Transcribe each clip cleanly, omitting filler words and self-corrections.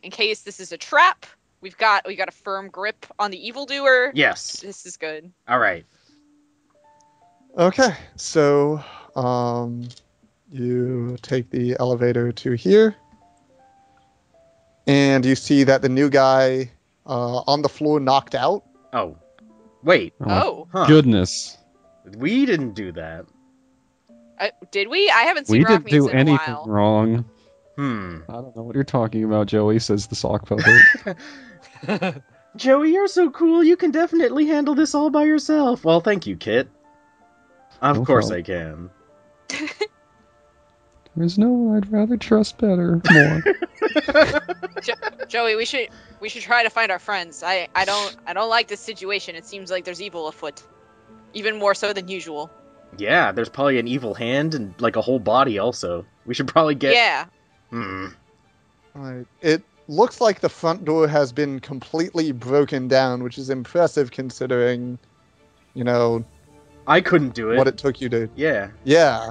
in case this is a trap, we got a firm grip on the evildoer. Yes. This is good. All right. Okay, so you take the elevator to here, and you see that the new guy on the floor knocked out. Oh. Wait. Oh. Huh. Goodness. We didn't do that. Did we? I haven't seen We didn't Rockmeats do in a anything while. wrong. I don't know what you're talking about, Joey, says the sock puppet. Joey, you're so cool. You can definitely handle this all by yourself. Well, thank you, Kit. Of No course problem. I can. There's no one I'd rather trust better. More. Joey, we should try to find our friends. I don't like this situation. It seems like there's evil afoot, even more so than usual. Yeah, there's probably an evil hand and like a whole body also. We should probably get. Yeah. Alright. It looks like the front door has been completely broken down, which is impressive considering, you know, I couldn't do it. what it took you to. Yeah. Yeah.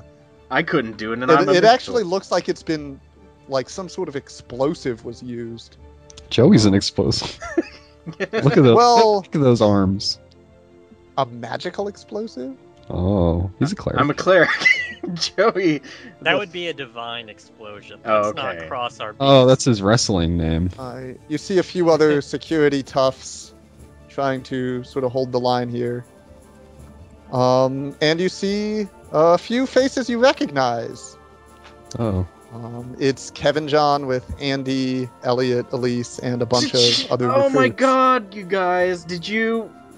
I couldn't do it, and It actually looks like it's been, like, some sort of explosive was used. Joey's an explosive. Look at those. Well, look at those arms. A magical explosive? Oh, he's a cleric. I'm a cleric. Joey. That would be a divine explosion. Oh, Let's not okay. cross our beats. Oh, that's his wrestling name. You see a few other security toughs trying to sort of hold the line here. And you see a few faces you recognize. Oh. It's Kevin John with Andy, Elliot, Elise, and a bunch of other recruits. Oh my god, you guys.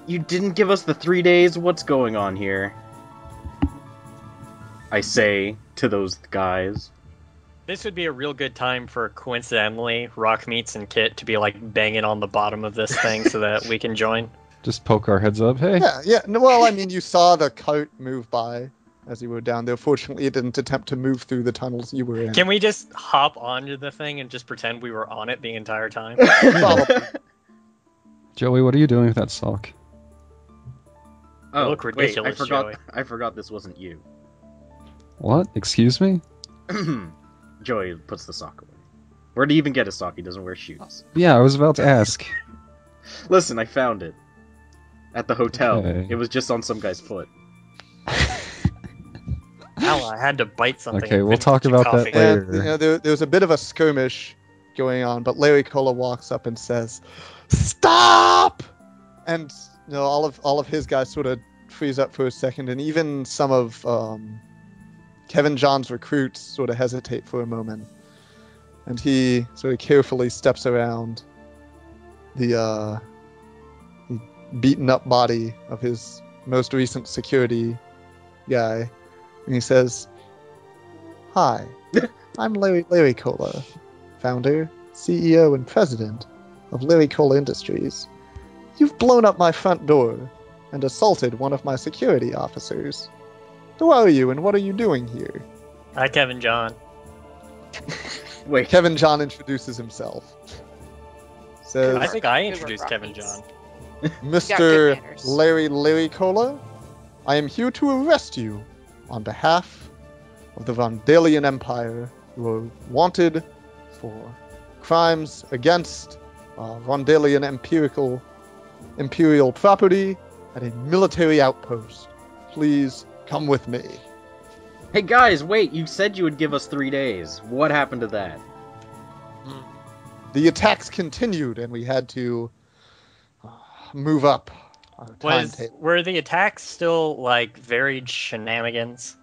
You didn't give us the 3 days? What's going on here? I say to those guys. This would be a real good time for, coincidentally, Rockmeats and Kit to be, like, banging on the bottom of this thing so that we can join. Just poke our heads up. Hey. Yeah. No, well, I mean, you saw the cart move by as you were down there. Fortunately, it didn't attempt to move through the tunnels you were in. Can we just hop onto the thing and just pretend we were on it the entire time? Probably. Joey, what are you doing with that sock? Oh, look ridiculous, wait, Joey. I forgot this wasn't you. What? Excuse me? Joey puts the sock away. Where do you even get a sock? He doesn't wear shoes. Yeah, I was about to ask. Listen, I found it. At the hotel. Okay. It was just on some guy's foot. Ow, I had to bite something. Okay, and we'll finish talk about that coughing. later. And, you know, there was a bit of a skirmish going on, but Larry Cola walks up and says, "Stop!" And you know, all of his guys sort of freeze up for a second, and even some of Kevin John's recruits sort of hesitate for a moment. And he sort of carefully steps around the beaten up body of his most recent security guy, and he says, "Hi, I'm Larry Cola, founder, CEO, and president of Larry Cola Industries. You've blown up my front door and assaulted one of my security officers. Who are you and what are you doing here?" Hi, Kevin John. Wait. Kevin John introduces himself. Says, I think I Good introduced work, Kevin Rockmeats. John. "Mr. good manners. Larry Cola, I am here to arrest you on behalf of the Vandalian Empire. You are wanted for crimes against Vandalian imperial property at a military outpost. Please come with me." Hey guys, wait, you said you would give us 3 days. What happened to that? The attacks continued, and we had to move up our timetable. Were the attacks still, like, varied shenanigans?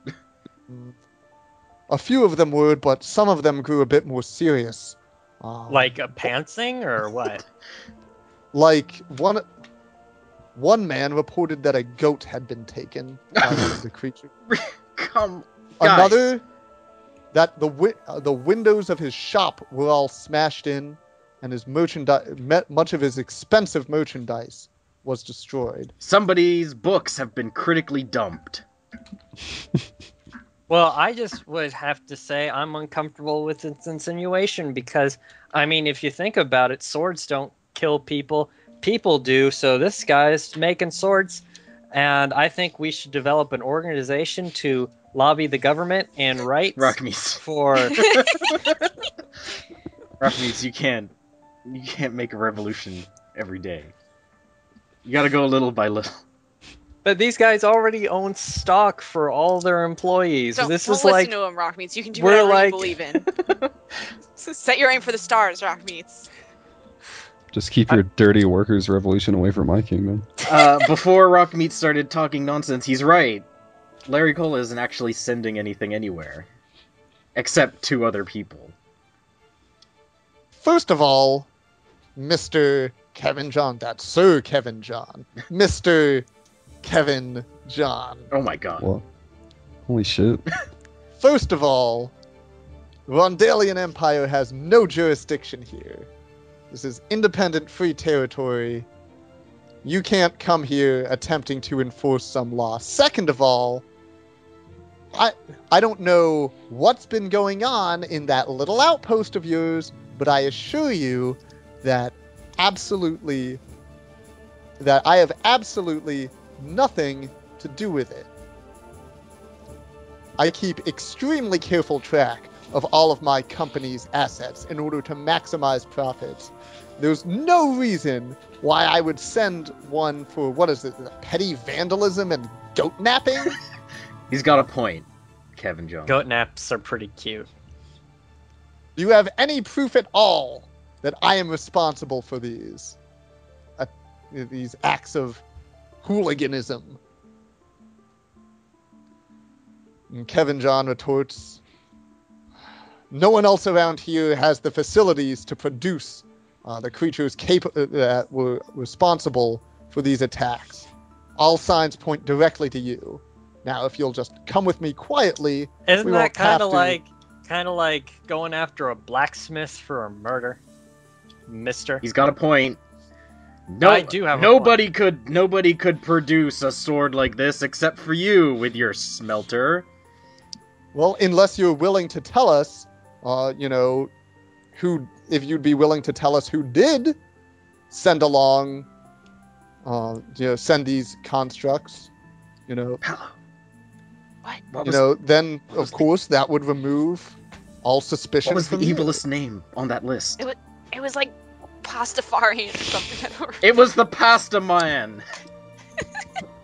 A few of them were, but some of them grew a bit more serious. Like a pantsing, or what? Like one man reported that a goat had been taken by the creature. Come, Another that the windows of his shop were all smashed in, and his much of his expensive merchandise was destroyed. Somebody's books have been critically dumped. Well, I just would have to say I'm uncomfortable with its insinuation because, I mean, if you think about it, swords don't kill people. People do, so this guy's making swords, and I think we should develop an organization to lobby the government and rights Rockmeats. for... Rockmeats, you can't You can't make a revolution every day. You gotta go little by little. But these guys already own stock for all their employees. Don't This don't is listen like to him, Rockmeats. You can do we're whatever like- you believe in. So set your aim for the stars, Rockmeats. Just keep your dirty workers' revolution away from my kingdom. Before Rockmeat started talking nonsense, he's right. Larry Cola isn't actually sending anything anywhere. Except 2 other people. First of all, Mr. Kevin John, that's Sir Kevin John. Mr. Kevin John. Oh my god. What? Holy shit. First of all, Rondelian Empire has no jurisdiction here. This is independent free territory. You can't come here attempting to enforce some law. Second of all, I don't know what's been going on in that little outpost of yours, but I assure you that I have absolutely nothing to do with it. I keep extremely careful track of all of my company's assets in order to maximize profits. There's no reason why I would send one for, what is it, petty vandalism and goat napping? He's got a point, Kevin John. goat naps are pretty cute. Do you have any proof at all that I am responsible for these acts of hooliganism? And Kevin John retorts, no one else around here has the facilities to produce the creatures that were responsible for these attacks. All signs point directly to you. Now, if you'll just come with me quietly, Isn't we that won't kind of have like going after a blacksmith for a murder, Mister? He's got a point. No, I do have a nobody could produce a sword like this except for you with your smelter. Well, unless you're willing to tell us, if you'd be willing to tell us who did send along, send these constructs, Palla. What? then of course that would remove all suspicion. What was the from you. evilest name on that list? It was like Pastafarian or something. I don't It was the Pasta Man.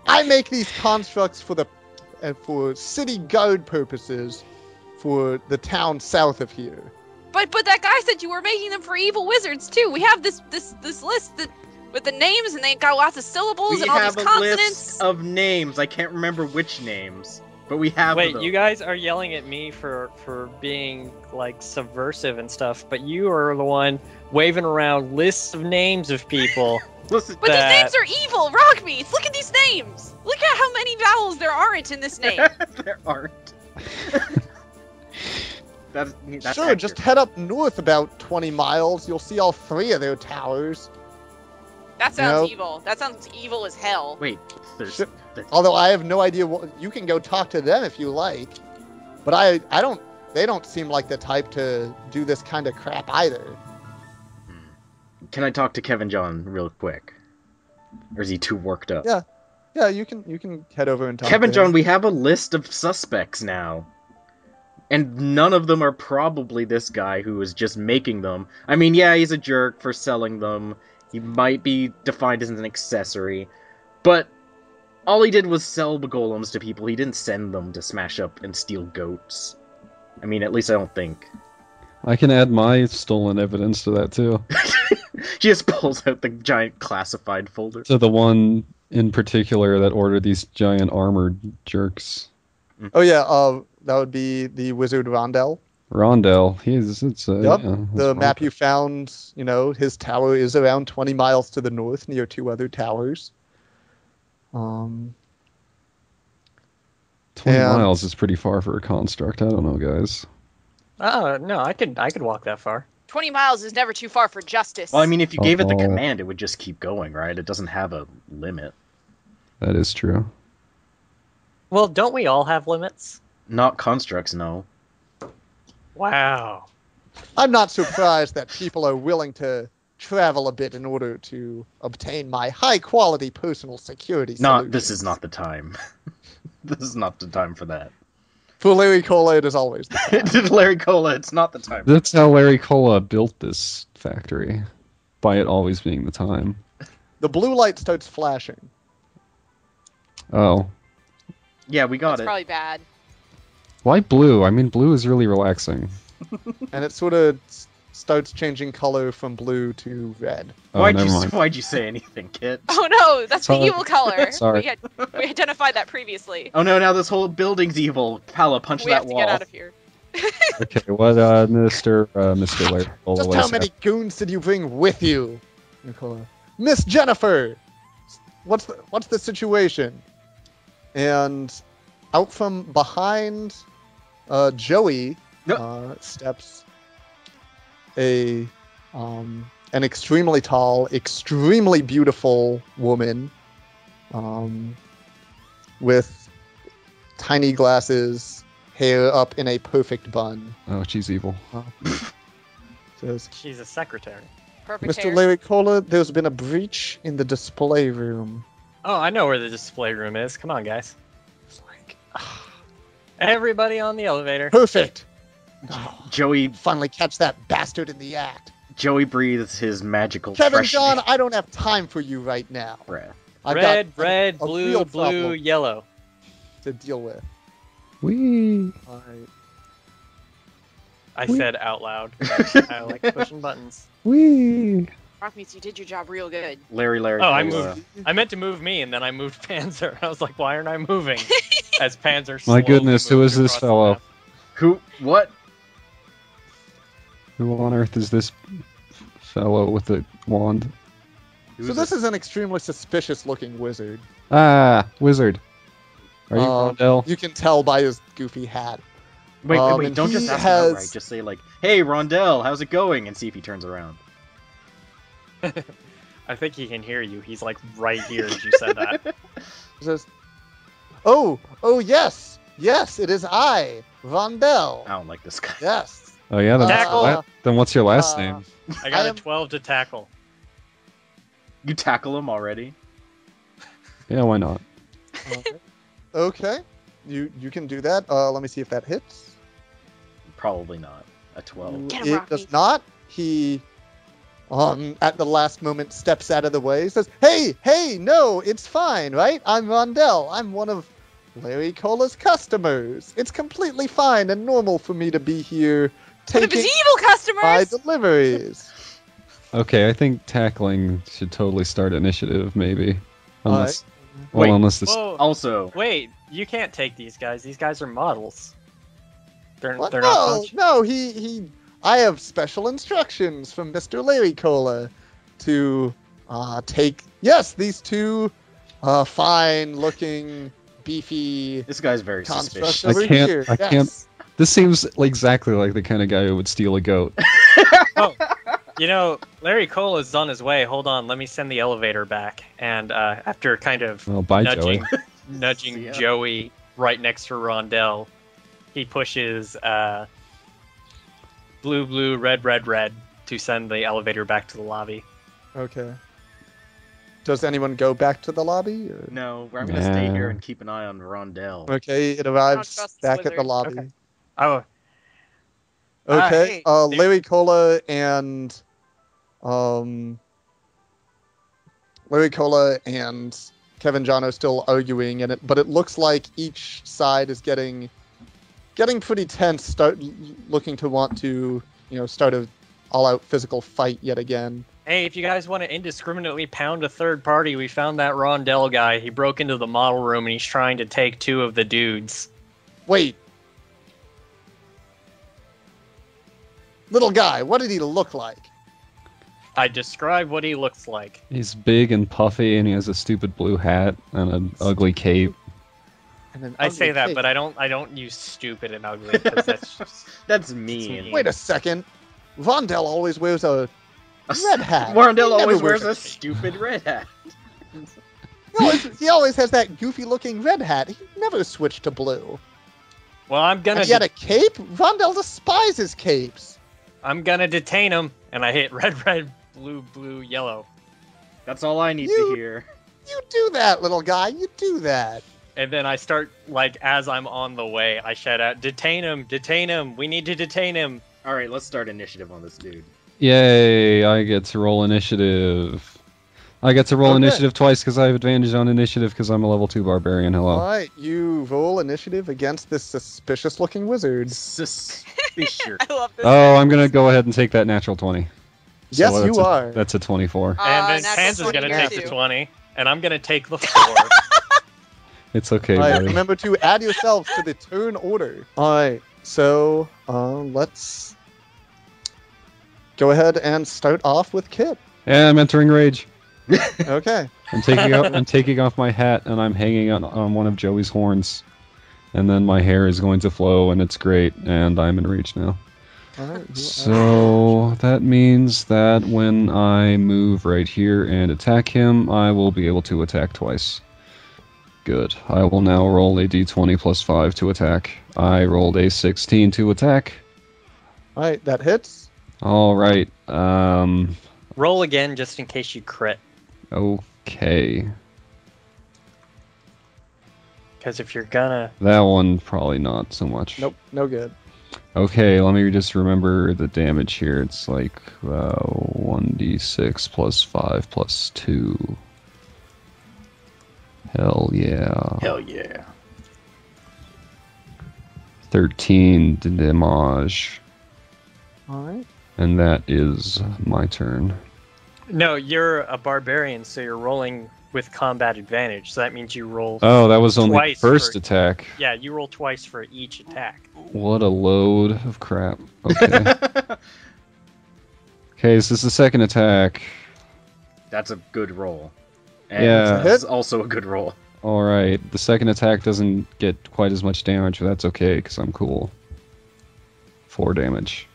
I make these constructs for city guard purposes for the town south of here. But that guy said you were making them for evil wizards too. We have this list that with the names, and they got lots of syllables We and all have these a consonants. list of names. I can't remember which names, but we have Wait, them. you guys are yelling at me for being like subversive and stuff, but you are the one waving around lists of names of people. Listen, But these names are evil, Rockmeats! Look at these names! Look at how many vowels there aren't in this name! there aren't. That's Sure, accurate. just head up north about 20 miles. You'll see all 3 of their towers. That sounds Nope. evil. That sounds evil as hell. Wait, there's. Sure. Although I have no idea you can go talk to them if you like. But I don't. They don't seem like the type to do this kind of crap either. Can I talk to Kevin John real quick? Or is he too worked up? Yeah. Yeah, you can head over and talk. Kevin to John, him. we have a list of suspects now. And none of them are probably this guy who is just making them. I mean, yeah, he's a jerk for selling them. He might be defined as an accessory. But all he did was sell the golems to people. He didn't send them to smash up and steal goats. I mean, at least I don't think. I can add my stolen evidence to that too. She just pulls out the giant classified folder. To the one in particular that ordered these giant armored jerks. Oh yeah, that would be the wizard Rondell. Rondell, Yep. yeah, The map you found, his tower is around 20 miles to the north, near 2 other towers. 20 and- miles is pretty far for a construct. I don't know, guys. Oh no, I could walk that far. 20 miles is never too far for justice. Well, I mean, if you gave it the Oh. command, it would just keep going, right? It doesn't have a limit. That is true. Well, don't we all have limits? Not constructs, no. Wow. I'm not surprised that people are willing to travel a bit in order to obtain my high-quality personal security No, this solutions. is not the time. This is not the time for that. For Larry Cola, it is always the time. Larry Cola, it's not the time. That's how Larry Cola built this factory. by it always being the time. The blue light starts flashing. Oh. Yeah, we got That's it. probably bad. Why blue? I mean, blue is really relaxing. And it sort of starts changing color from blue to red. Oh, never mind. Why'd you say anything, Kit? Oh no, that's the Sorry. evil color. Sorry. We identified that previously. Oh no, now this whole building's evil. Palla, punch We that have to wall. get out of here. Okay, what, Mr. Larry? Just how many goons did you bring with you? Nicola. Miss Jennifer! What's the situation? And out from behind Joey steps an extremely tall, extremely beautiful woman with tiny glasses, hair up in a perfect bun. Oh, she's evil. Says, She's a secretary. Perfect Mr. hair. Larry Cola, there's been a breach in the display room. Oh, I know where the display room is. Come on, guys. It's like, everybody on the elevator. Perfect! Joey Finally catch that bastard in the act. Joey breathes his magical Kevin fresh John, I don't have time for you right now. breath. I've Red, got red, a blue, real blue, problem yellow. to deal with. Whee! Alright. I Whee! said out loud. I like pushing buttons. Whee! Rockmeats, you did your job real good. Larry. Oh, I Cola. moved. I meant to move me, and then I moved Panzer. I was like, why aren't I moving? As Panzer My slowly goodness, who moved is this across the fellow? map. Who? What? Who on earth is this fellow with the wand? So this is an extremely suspicious looking wizard. Ah, wizard. Are you Rondell? You can tell by his goofy hat. Wait, and don't he just ask him has- outright. Just say like, "Hey, Rondell, how's it going?" and see if he turns around. I think he can hear you. He's like right here as you said that. He says, oh, yes, it is I, Rondell. I don't like this guy. Yes. Oh yeah, then, Tackle! then what's your last Uh, name? I got I a am- 12 to tackle. You tackle him already? Yeah, why not? Okay. You can do that. Let me see if that hits. Probably not. A 12. Get him, It Rocky. does not. He, at the last moment, steps out of the way. He says, "Hey, no, it's fine, right? I'm Rondell. I'm one of Larry Cola's customers. It's completely fine and normal for me to be here One of his taking evil my customers! deliveries." Okay, I think tackling should totally start initiative, maybe. Unless, Wait. unless this. Whoa! Also, Wait, you can't take these guys. These guys are models. They're What? they're not. No, Punch- no, he. I have special instructions from Mr. Larry Cola to take. Yes, these two fine-looking, beefy this guy's very constructs suspicious. over can't- here. I yes. can't- This seems exactly like the kind of guy who would steal a goat. Oh, you know, Larry Cole is on his way. Hold on, let me send the elevator back. And after kind of Well, bye, Joey. nudging See ya. Joey right next to Rondell, he pushes blue, blue, red, red, red to send the elevator back to the lobby. Okay. Does anyone go back to the lobby? Or? No, I'm gonna stay here Yeah. and keep an eye on Rondell. Okay, it Don't arrives trust this back at the wizard. lobby. Okay. Oh, Okay, hey, dude. Larry Cola and Kevin John are still arguing, but it looks like each side is getting pretty tense, looking to want to start a all-out physical fight yet again. hey, if you guys want to indiscriminately pound a third party, we found that Rondell guy. He broke into the model room and he's trying to take two of the dudes. Wait, little guy, what did he look like? I describe what he looks like. He's big and puffy, and he has a stupid blue hat and an ugly cape. And an I ugly say that, cape. but I don't use stupid and ugly because that's just That's mean. mean. Wait a second. Rondell always wears a red hat. Rondell He never always wears a a cape. stupid red hat. He always has that goofy-looking red hat. He never switched to blue. well, I'm And gonna he had a cape? Rondell despises capes. I'm gonna detain him, and I hit red, red, blue, blue, yellow, That's all I need You- to hear. You do that, little guy. You do that. and then I start like as I'm on the way, I shout out, "Detain him! Detain him! We need to detain him!" All right, let's start initiative on this dude. Yay! I get to roll initiative. I get to roll Okay. initiative twice because I have advantage on initiative because I'm a level 2 barbarian. Hello. All right, you roll initiative against this suspicious-looking wizard. Suspicious. I love this. Oh, I'm gonna go ahead and take that natural 20. Yes, that's you are. That's a 24. And then natural Panzer's gonna 22. take the 20, and I'm gonna take the 4. It's okay, All right, buddy. remember to add yourselves to the turn order. All right, so let's go ahead and start off with Kit. Yeah, I'm entering rage. Okay. I'm taking off my hat and I'm hanging on one of Joey's horns, and then my hair is going to flow and it's great, and I'm in rage now. All right. So that means that when I move right here and attack him, I will be able to attack twice. Good. I will now roll a d20 plus 5 to attack. I rolled a 16 to attack. All right, that hits. All right. Roll again just in case you crit. Okay. Because if you're gonna... That one probably not so much. Nope, no good. Okay, let me just remember the damage here. It's like 1d6 plus 5 plus 2. Hell yeah. Hell yeah. 13 damage. All right. And that is my turn. No, you're a barbarian, so you're rolling with combat advantage. So that means you roll... Oh, that was only Twice first for- attack. Yeah, you roll twice for each attack. What a load of crap. Okay. Okay, so this is the second attack. That's a good roll. And Yeah. this is also a good roll. Alright, the second attack doesn't get quite as much damage, but that's okay, because I'm cool. 4 damage.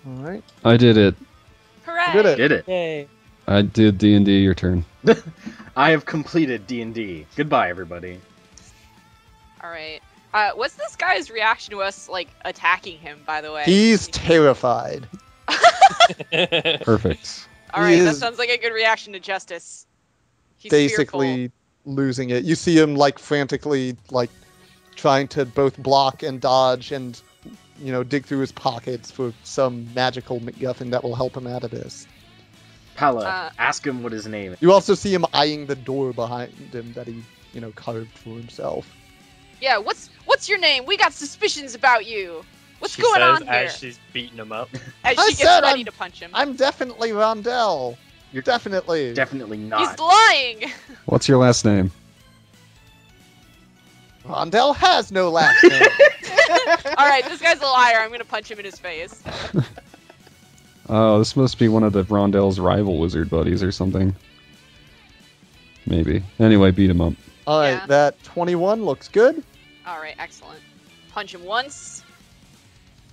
All right. I did it. Hooray! Did it. Did it. Yay. I did D&D, your turn. I have completed D&D. Goodbye, everybody. All right. What's this guy's reaction to us like attacking him? By the way, He's terrified. Perfect. All right, he that is sounds like a good reaction to justice. He's basically losing it. You see him like frantically like trying to both block and dodge and dig through his pockets for some magical MacGuffin that will help him out of this. Palla, ask him what his name is. You also see him eyeing the door behind him that he carved for himself. fearful. Yeah, what's your name? We got suspicions about you. What's She going says on here? as she's beating him up. As I she said gets ready I'm- to punch him. I'm definitely Rondell. You're definitely. Definitely not. He's lying. What's your last name? Rondell has no last name. All right, this guy's a liar. I'm gonna punch him in his face. Oh, this must be one of the Rondell's rival wizard buddies or something. Maybe. Anyway, beat him up. All right, Yeah. that 21 looks good. All right, excellent. Punch him once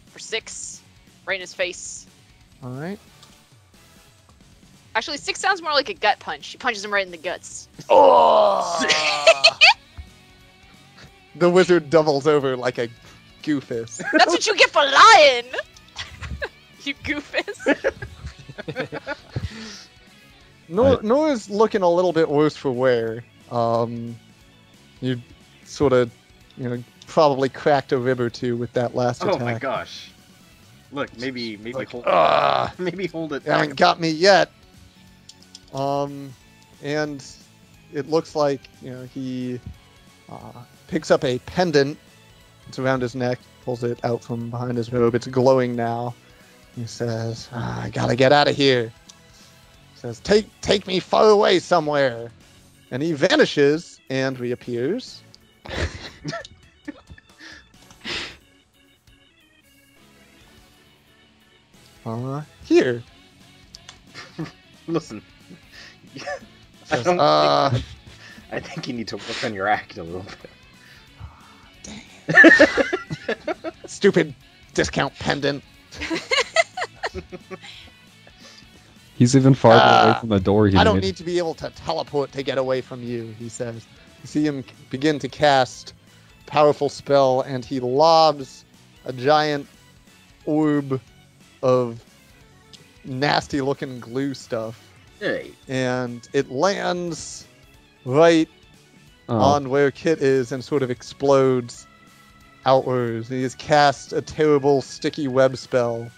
for 6, right in his face. All right. Actually, 6 sounds more like a gut punch. He punches him right in the guts. Oh! The wizard doubles over like a goofus. That's what you get for lying. You goofus. Nora's looking a little bit worse for wear. You sort of, probably cracked a rib or two with that last attack. Oh my gosh. Look, maybe hold maybe hold it You haven't back. got me yet. And it looks like, he picks up a pendant. It's around his neck, pulls it out from behind his robe. It's glowing now. He says, I gotta get out of here. He says, take me far away somewhere. And he vanishes and reappears. Here. Listen. I, Says, don't think, I think you need to work on your act a little bit. Stupid discount pendant. He's even farther away from the door he I don't made. need to be able to teleport to get away from you, he says. You see him begin to cast powerful spell, and he lobs a giant orb of nasty-looking glue stuff, Hey. and it lands right Oh, on where Kit is and sort of explodes outwards. He has cast a terrible sticky web spell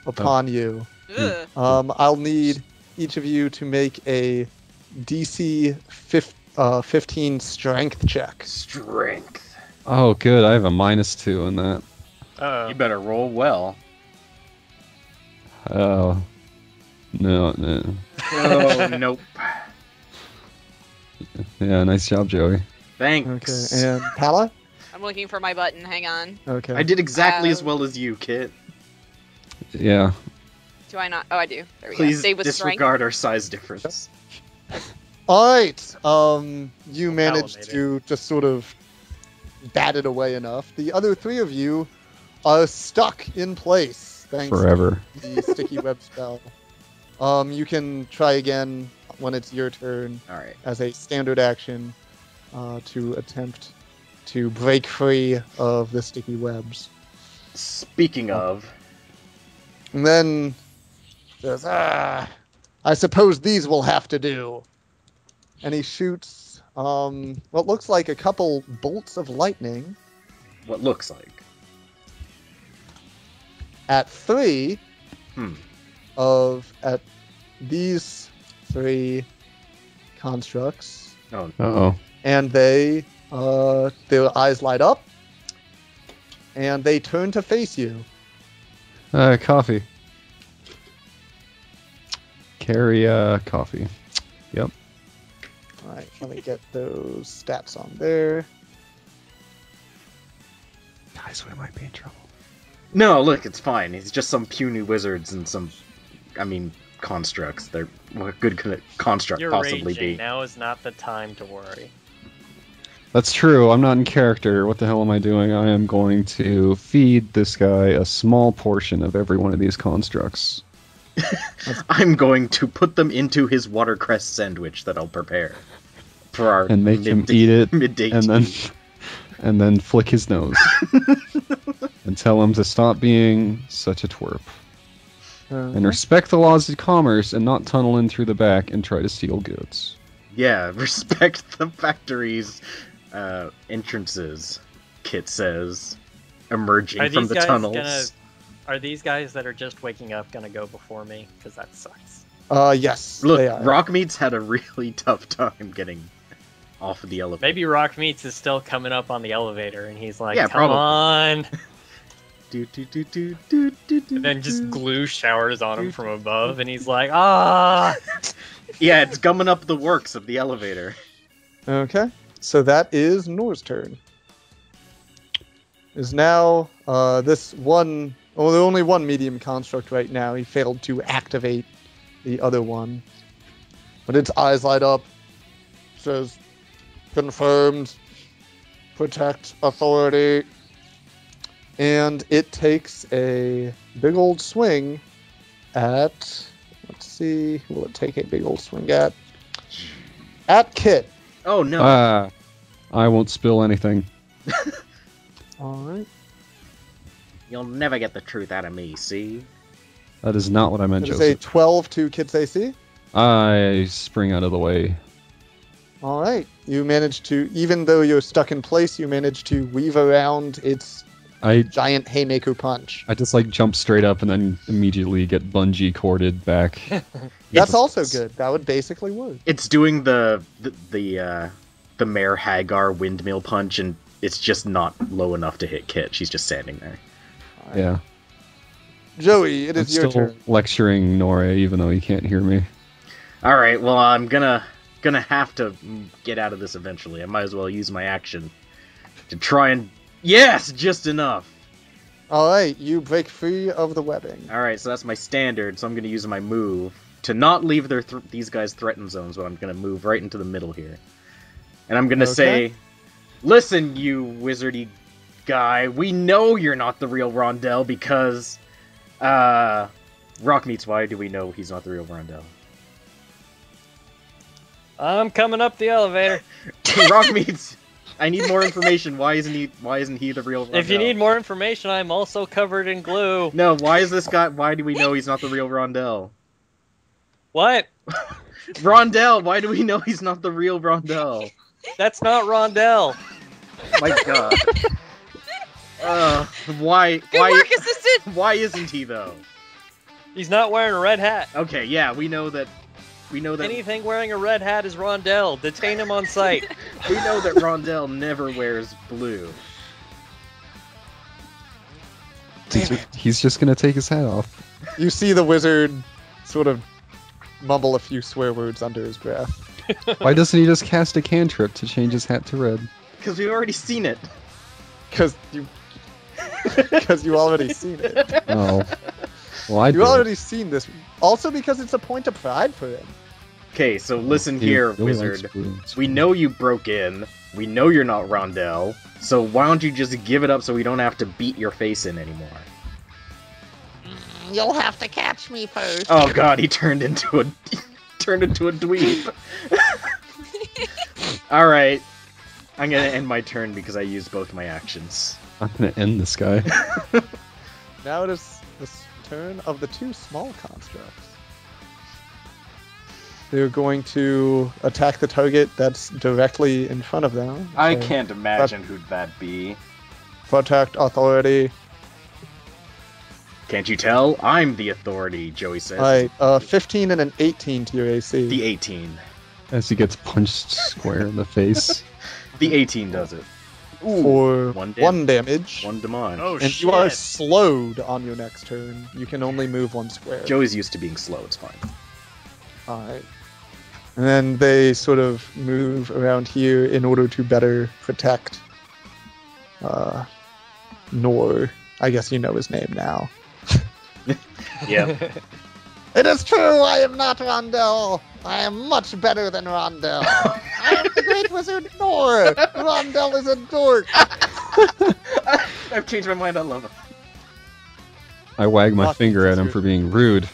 upon you. Ugh. I'll need each of you to make a DC 15 strength check. Strength. Oh, good. I have a -2 in that. You better roll well. Oh. No. Oh, nope. Yeah, nice job, Joey. Thanks. Okay, and Palla? I'm looking for my button. Hang on. Okay. I did exactly as well as you, Kit. Yeah. Do I not? Oh, I do. There we go. Please Save with strength. disregard our size difference. Alright, you managed Elevated. to just sort of bat it away enough. The other three of you are stuck in place, thanks Forever. to the sticky web spell. You can try again when it's your turn Alright. as a standard action to attempt to break free of the sticky webs. Speaking of, And then says, I suppose these will have to do. And he shoots what looks like a couple bolts of lightning what looks like. at three Hmm. at these three constructs, Uh-oh. and they their eyes light up and they turn to face you. Coffee. Carry, coffee. Yep. All right, let me get those stats on there. Guys, we might be in trouble. No, look, it's fine. It's just some puny wizards and some, constructs. They're what could construct You're possibly raging. be? Now is not the time to worry. That's true. I'm not in character. What the hell am I doing? I am going to feed this guy a small portion of every one of these constructs. I'm going to put them into his watercress sandwich that I'll prepare for our And make him midday- eat it, midday and then tea. and then flick his nose. And tell him to stop being such a twerp. And respect the laws of commerce and not tunnel in through the back and try to steal goods. Yeah, respect the factory's entrances, Kit says, emerging Are from these the guys tunnels. Are these guys that are just waking up gonna go before me? Because that sucks. Yes, Look, they are. Rockmeats had a really tough time getting off of the elevator. Maybe Rockmeats is still coming up on the elevator, and he's like, Yeah, "Come probably. on!" Do, do, do, do, do, do, do, And then just do. glue showers on him from above, and he's like, "Ah!" Yeah, it's gumming up the works of the elevator. Okay, so that is Nor's turn. Is now this one. Well, there's only one medium construct right now. He failed to activate the other one, but its eyes light up. Says, "Confirmed. Protect authority." And it takes a big old swing at. Let's see. Who will it take a big old swing at? At Kit. Oh no. I won't spill anything. All right. You'll never get the truth out of me, see? That is not what I meant, It is a Joseph. 12 to Kit's AC. I spring out of the way. All right. You managed to, even though you're stuck in place, you managed to weave around its I giant haymaker punch. just like jump straight up and then immediately get bungee corded back. That's also good. That would basically work. It's doing the Mare Hagar windmill punch, and it's just not low enough to hit Kit. She's just standing there. Yeah. Joey, it I'm is your still turn. lecturing Nore even though he can't hear me. All right. Well, I'm gonna have to get out of this eventually. I might as well use my action to try and just enough. All right. You break free of the webbing. All right. So that's my standard. So I'm gonna use my move to not leave these guys' threatened zones, but I'm gonna move right into the middle here, and I'm gonna say, "Listen, you wizardy guy. We know you're not the real Rondell because, Rockmeats. Why do we know he's not the real Rondell?" I'm coming up the elevator. Rockmeats, I need more information. Why isn't he the real Rondell? If you need more information, I'm also covered in glue. No, why is this guy? Why do we know he's not the real Rondell? What? Rondell, why do we know he's not the real Rondell? That's not Rondell. My God. Why? Good work, assistant. Why isn't he though? He's not wearing a red hat. Okay, yeah, we know that. Anything wearing a red hat is Rondell. Detain him on sight. We know that Rondell never wears blue. He's just gonna take his hat off. You see the wizard sort of mumble a few swear words under his breath. Why doesn't he just cast a cantrip to change his hat to red? Because we've already seen it. Because you already seen it. Oh. Well, I You already seen this. Also because it's a point of pride for him. Okay, so listen here, wizard. We know you broke in. We know you're not Rondell. So why don't you just give it up so we don't have to beat your face in anymore? You'll have to catch me first. Oh god, he turned into a dweeb. Alright. I'm gonna end my turn because I used both my actions. I'm gonna end this guy. Now it is the turn of the two small constructs. They're going to attack the target that's directly in front of them. I So, can't imagine who'd that be. Protect authority. Can't you tell? I'm the authority, Joey says. Alright, 15 and an 18 to your AC. The 18. As he gets punched square in the face. The 18 does it. For one one damage. One demon. Oh, And shit. you are slowed on your next turn. You can only move one square. Joey's used to being slow, it's fine. Alright. And then they sort of move around here in order to better protect Nor. I guess you know his name now. Yeah. It is true, I am not Rondell. I am much better than Rondell. I am the great wizard Nor. Rondell is a dork. I've changed my mind, I love it. I wag my Rockmeats, finger at it's him your- for being rude.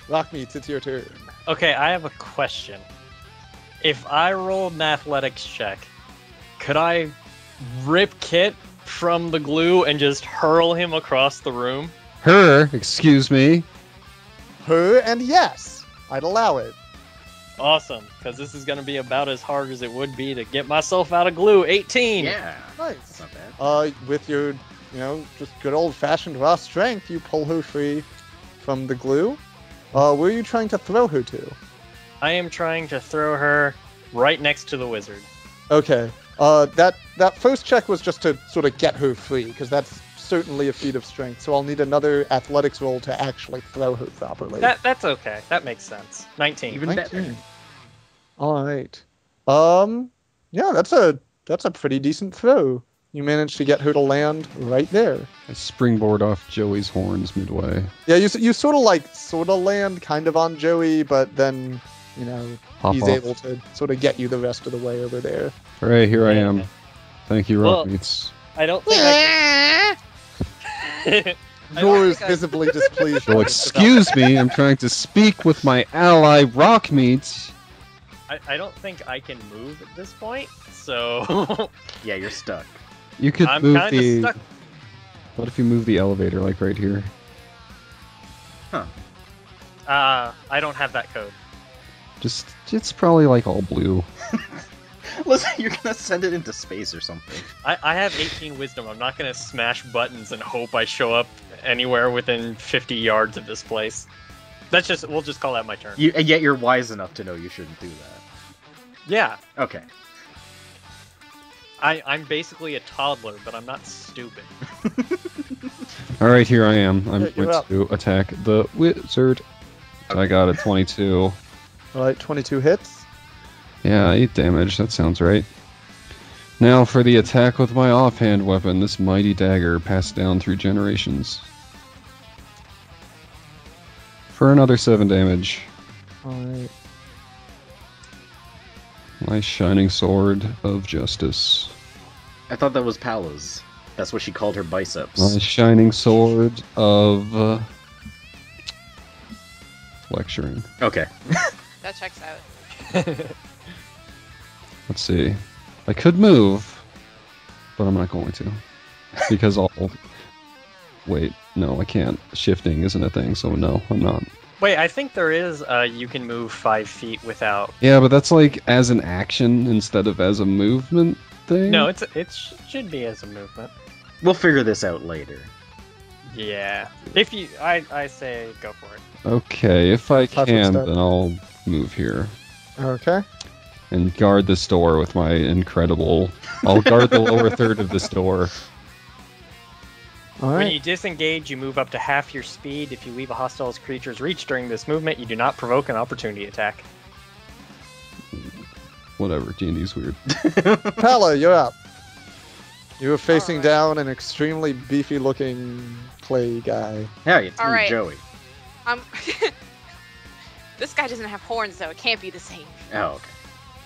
Rockmeats, it's your turn. Okay, I have a question. If I rolled an athletics check, could I rip Kit from the glue and just hurl him across the room? Her, excuse me. Her, and yes, I'd allow it. Awesome, because this is going to be about as hard as it would be to get myself out of glue. 18! Yeah. Nice. That's not bad. With your, just good old-fashioned raw strength, you pull her free from the glue. Where are you trying to throw her to? I am trying to throw her right next to the wizard. Okay. That first check was just to sort of get her free, because that's certainly a feat of strength. So I'll need another athletics roll to actually throw her properly. That's okay. That makes sense. 19. Even better. 19. All right. Yeah, that's a pretty decent throw. You managed to get her to land right there. I springboard off Joey's horns midway. Yeah, you sort of land kind of on Joey, but then Hop he's off. able to sort of get you the rest of the way over there. Alright, here I Yeah. am. Thank you, Well- Rockmeats. I don't think I can... Nor is visibly displeased. Well, excuse me, I'm trying to speak with my ally, Rockmeats. I don't think I can move at this point, so... Yeah, you're stuck. You could I'm move kind of the... stuck. What if you move the elevator, like right here? I don't have that code. It's probably like all blue. Listen, you're gonna send it into space or something. I have 18 wisdom. I'm not going to smash buttons and hope I show up anywhere within 50 yards of this place. We'll just call that my turn. And yet you're wise enough to know you shouldn't do that. Yeah, Okay. I'm basically a toddler, but I'm not stupid. Alright, here I am. I'm Yeah, you're going up. to attack the wizard. I got a 22. All right, 22 hits. Yeah, 8 damage, that sounds right. Now for the attack with my offhand weapon, this mighty dagger passed down through generations. For another 7 damage. All right. My shining sword of justice. I thought that was Palla's. That's what she called her biceps. My shining sword of lecturing. Okay. That checks out. Let's see. I could move, but I'm not going to. Because I'll... Wait, no, I can't. Shifting isn't a thing, so no, I'm not. Wait, I think there is you can move 5 feet without... Yeah, but that's like as an action instead of as a movement thing? No, it should be as a movement. We'll figure this out later. Yeah. If you, I say go for it. Okay, if I 5 foot can, step. then I'll move here Okay. and guard this door with my incredible. I'll guard the lower third of this door. All When right. you disengage, you move up to half your speed. If you leave a hostile creature's reach during this movement, you do not provoke an opportunity attack. Whatever, D&D's weird. Palla, you're up. You were facing Alright. down an extremely beefy-looking clay guy. Hey, it's me, Alright. Joey. This guy doesn't have horns, though. It can't be the same. Oh, okay.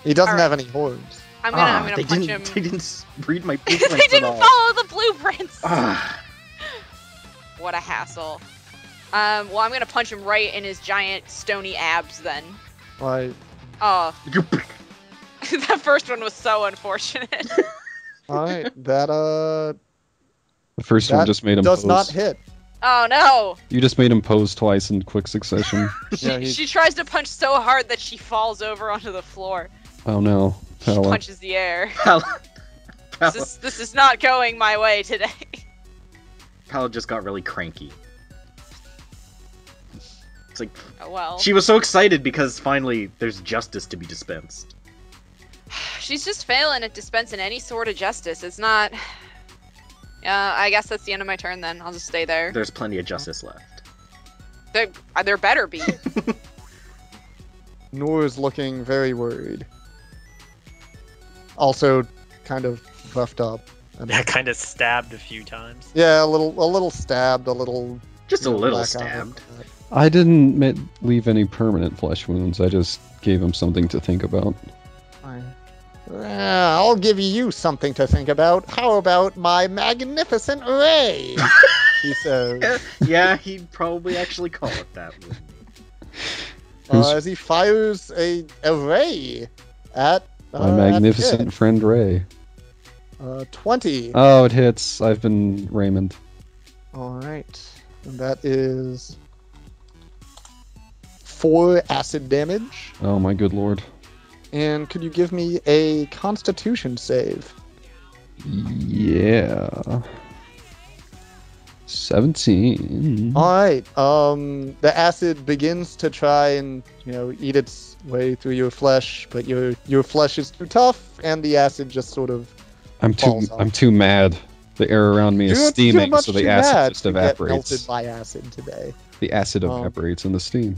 He doesn't Alright. have any horns. I'm gonna they punch didn't, him. They didn't read my They blueprints at didn't all. follow the blueprints. Ah, What a hassle. Well, I'm gonna punch him right in his giant stony abs then. Like, Oh, that first one was so unfortunate. all right, that The first one That just made him does pose. not hit. Oh no! You just made him pose twice in quick succession. Yeah, he- She tries to punch so hard that she falls over onto the floor. Oh no, She Palla. punches the air. Palla, This is not going my way today. Palla just got really cranky. It's like, Oh well. she was so excited because finally there's justice to be dispensed. She's just failing at dispensing any sort of justice. It's not. I guess that's the end of my turn then. I'll just stay there. There's plenty of justice left. There better be. Noor is looking very worried. Also, kind of buffed up. And- Yeah, kind of stabbed a few times. Yeah, a little stabbed, a little. Just a you know, little black stabbed. eye. I didn't leave any permanent flesh wounds. I just gave him something to think about. Fine. I'll give you something to think about. How about my magnificent ray? He says, Yeah, he'd probably actually call it that, wouldn't Who's- as he fires a ray at My magnificent friend Ray. 20. Oh, it hits. I've been Raymond. All right, and that is 4 acid damage. Oh my good lord. And could you give me a Constitution save? Yeah. 17. All right. The acid begins to try and eat its way through your flesh, but your flesh is too tough, and the acid just sort of. I'm too mad. The air around me is You're steaming, much so the too acid mad just to get melted evaporates. by acid today. The acid evaporates in the steam.